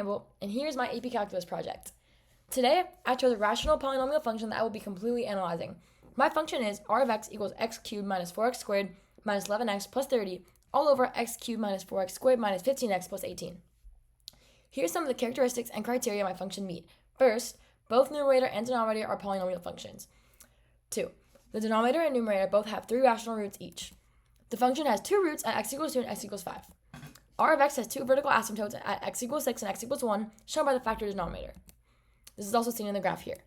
Campbell, and here's my AP Calculus project. Today, I chose a rational polynomial function that I will be completely analyzing. My function is r of x equals x cubed minus 4x squared minus 11x plus 30 all over x cubed minus 4x squared minus 15x plus 18. Here's some of the characteristics and criteria my function meet. First, both numerator and denominator are polynomial functions. 2. The denominator and numerator both have 3 rational roots each. The function has 2 roots at x equals 2 and x equals 5. R of x has 2 vertical asymptotes at x equals 6 and x equals 1, shown by the factor denominator. This is also seen in the graph here.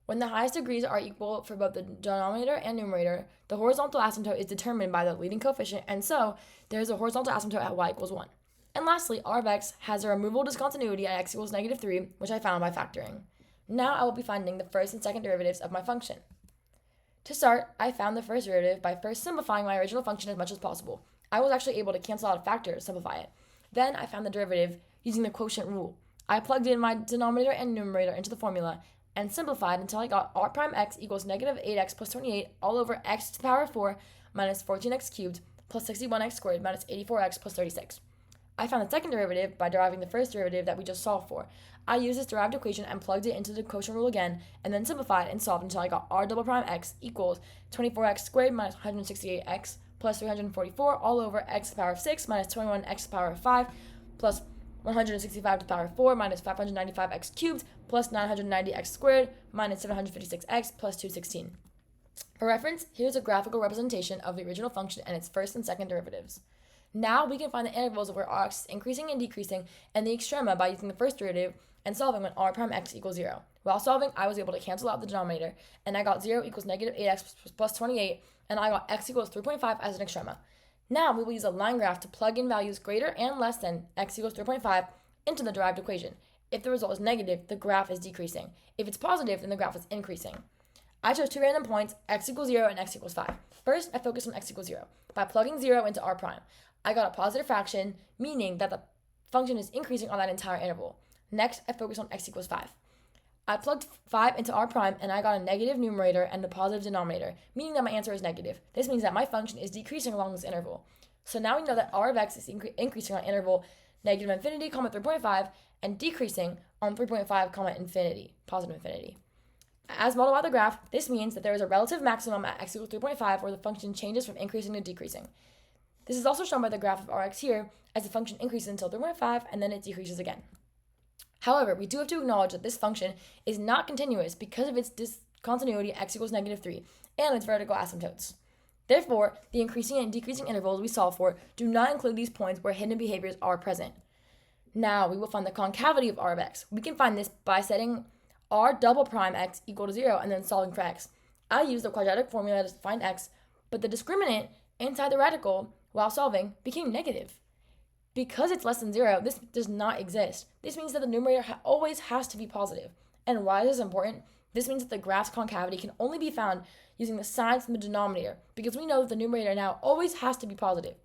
When the highest degrees are equal for both the denominator and numerator, the horizontal asymptote is determined by the leading coefficient, and so there is a horizontal asymptote at y equals 1. And lastly, R of x has a removable discontinuity at x equals negative 3, which I found by factoring. Now I will be finding the first and second derivatives of my function. To start, I found the first derivative by first simplifying my original function as much as possible. I was actually able to cancel out a factor to simplify it. Then I found the derivative using the quotient rule. I plugged in my denominator and numerator into the formula and simplified until I got r prime x equals negative 8x plus 28 all over x to the power of 4 minus 14x cubed plus 61x squared minus 84x plus 36. I found the second derivative by deriving the first derivative that we just solved for. I used this derived equation and plugged it into the quotient rule again, and then simplified and solved until I got r double prime x equals 24x squared minus 168x plus 344 all over x to the power of 6 minus 21x to the power of 5 plus 165 to the power of 4 minus 595x cubed plus 990x squared minus 756x plus 216. For reference, here's a graphical representation of the original function and its first and second derivatives. Now we can find the intervals where r(x) is increasing and decreasing and the extrema by using the first derivative and solving when r prime x equals 0. While solving, I was able to cancel out the denominator, and I got 0 equals negative 8x plus 28, and I got x equals 3.5 as an extrema. Now we will use a line graph to plug in values greater and less than x equals 3.5 into the derived equation. If the result is negative, the graph is decreasing. If it's positive, then the graph is increasing. I chose 2 random points, x equals 0 and x equals 5. First, I focused on x equals 0. By plugging 0 into r prime, I got a positive fraction, meaning that the function is increasing on that entire interval. Next, I focused on x equals 5. I plugged 5 into r prime, and I got a negative numerator and a positive denominator, meaning that my answer is negative. This means that my function is decreasing along this interval. So now we know that r of x is increasing on interval negative infinity, 3.5, and decreasing on 3.5, infinity, positive infinity. As modeled by the graph, this means that there is a relative maximum at x equals 3.5 where the function changes from increasing to decreasing. This is also shown by the graph of rx here, as the function increases until 3.5 and then it decreases again. However, we do have to acknowledge that this function is not continuous because of its discontinuity at x equals negative 3 and its vertical asymptotes. Therefore, the increasing and decreasing intervals we solve for do not include these points where hidden behaviors are present. Now, we will find the concavity of r of x. We can find this by setting r double prime x equal to 0 and then solving for x. I used the quadratic formula to find x, but the discriminant inside the radical while solving became negative. Because it's less than 0, this does not exist. This means that the numerator always has to be positive. And why is this important? This means that the graph's concavity can only be found using the signs from the denominator, because we know that the numerator now always has to be positive.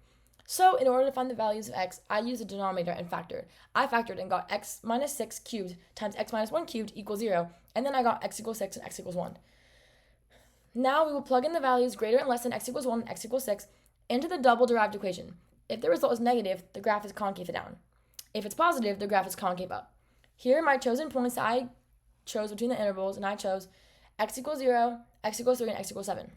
So in order to find the values of x, I used the denominator and factored. I factored and got x minus 6 cubed times x minus 1 cubed equals 0, and then I got x equals 6 and x equals 1. Now we will plug in the values greater and less than x equals 1 and x equals 6 into the double derived equation. If the result is negative, the graph is concave down. If it's positive, the graph is concave up. Here are my chosen points that I chose between the intervals, and I chose x equals 0, x equals 3, and x equals 7.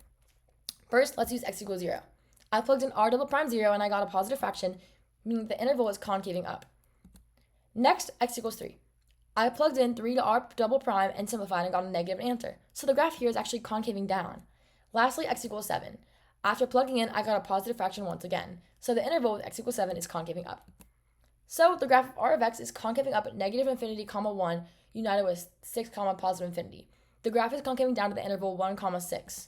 First, let's use x equals 0. I plugged in r double prime 0, and I got a positive fraction, meaning the interval is concaving up. Next, x equals 3. I plugged in 3 to r double prime and simplified and got a negative answer. So the graph here is actually concaving down. Lastly, x equals 7. After plugging in, I got a positive fraction once again. So the interval with x equals 7 is concaving up. So the graph of r of x is concaving up at negative infinity, 1, united with 6, positive infinity. The graph is concaving down to the interval 1, 6.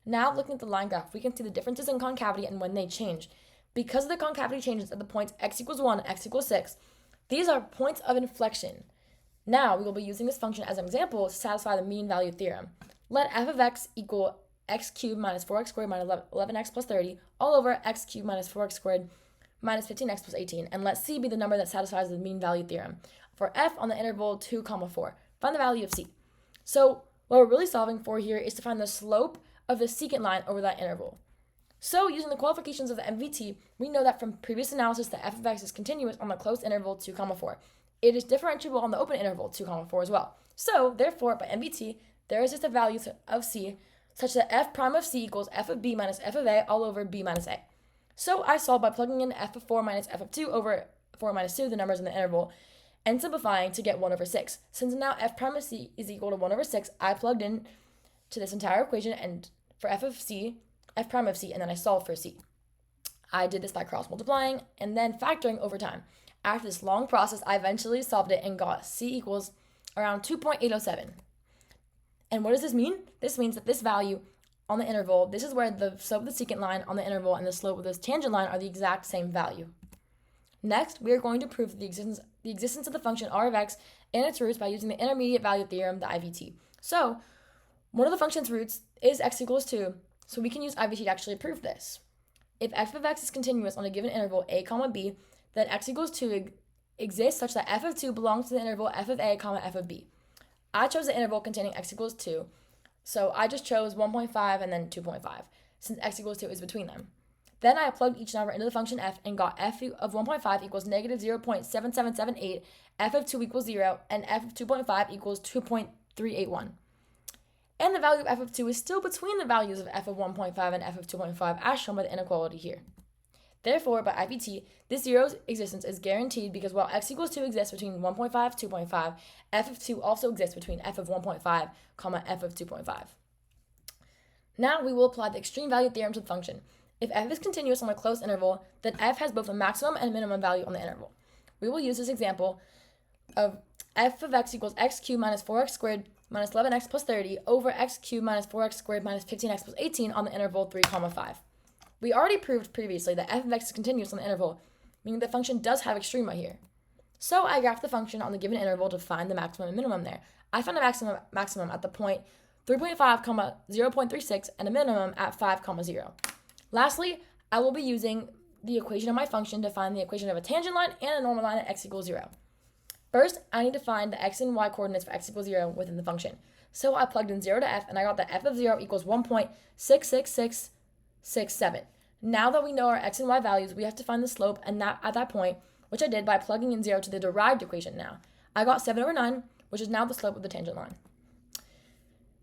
Now looking at the line graph, we can see the differences in concavity and when they change. Because of the concavity changes at the points x equals 1 and x equals 6, these are points of inflection. Now we will be using this function as an example to satisfy the mean value theorem. Let f of x equal x cubed minus 4x squared minus 11x plus 30 all over x cubed minus 4x squared minus 15x plus 18, and let c be the number that satisfies the mean value theorem. For f on the interval 2, 4, find the value of c. So what we're really solving for here is to find the slope of the secant line over that interval. So using the qualifications of the MVT, we know that from previous analysis that f of x is continuous on the closed interval 2, 4. it is differentiable on the open interval 2, 4 as well. So, therefore, by MBT, there is just a value of C such that f prime of C equals f of B minus f of A all over B minus A. So I solve by plugging in f of 4 minus f of 2 over 4 minus 2, the numbers in the interval, and simplifying to get 1 over 6. Since now f prime of C is equal to 1 over 6, I plugged in to this entire equation and for f prime of C, and then I solved for C. I did this by cross multiplying and then factoring over time. After this long process, I eventually solved it and got C equals around 2.807. And what does this mean? This means that this value on the interval, this is where the slope of the secant line on the interval and the slope of this tangent line are the exact same value. Next, we are going to prove the existence of the function r of x and its roots by using the intermediate value theorem, the IVT. So, one of the function's roots is x equals 2, so we can use IVT to actually prove this. If f of x is continuous on a given interval a, b, then x equals 2 exists such that f of 2 belongs to the interval f of a, f of b. I chose the interval containing x equals 2, so I just chose 1.5 and then 2.5, since x equals 2 is between them. Then I plugged each number into the function f and got f of 1.5 equals negative 0.7778, f of 2 equals 0, and f of 2.5 equals 2.381. And the value of f of 2 is still between the values of f of 1.5 and f of 2.5 as shown by the inequality here. Therefore, by IVT, this zero's existence is guaranteed because while x equals 2 exists between 1.5 and 2.5, f of 2 also exists between f of 1.5, f of 2.5. Now we will apply the extreme value theorem to the function. If f is continuous on a closed interval, then f has both a maximum and minimum value on the interval. We will use this example of f of x equals x cubed minus 4x squared minus 11x plus 30 over x cubed minus 4x squared minus 15x plus 18 on the interval 3, 5. We already proved previously that f of x is continuous on the interval, meaning the function does have extrema here. So I graphed the function on the given interval to find the maximum and minimum there. I found a maximum at the point 3.5, 0.36 and a minimum at 5, 0. Lastly, I will be using the equation of my function to find the equation of a tangent line and a normal line at x equals 0. First, I need to find the x and y coordinates for x equals 0 within the function. So I plugged in 0 to f and I got that f of 0 equals 1.66667. Now that we know our x and y values, we have to find the slope and that at that point, which I did by plugging in 0 to the derived equation now. I got 7 over 9, which is now the slope of the tangent line.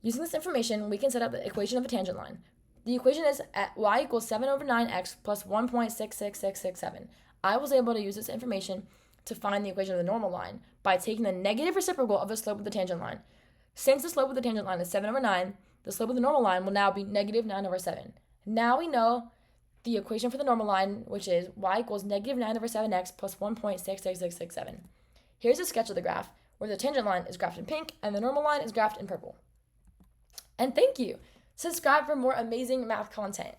Using this information, we can set up the equation of a tangent line. The equation is at y equals 7 over 9x plus 1.66667. I was able to use this information to find the equation of the normal line by taking the negative reciprocal of the slope of the tangent line. Since the slope of the tangent line is 7 over 9, the slope of the normal line will now be negative 9 over 7. Now we know the equation for the normal line, which is y equals negative 9 over 7x plus 1.66667. Here's a sketch of the graph, where the tangent line is graphed in pink and the normal line is graphed in purple. And thank you! Subscribe for more amazing math content.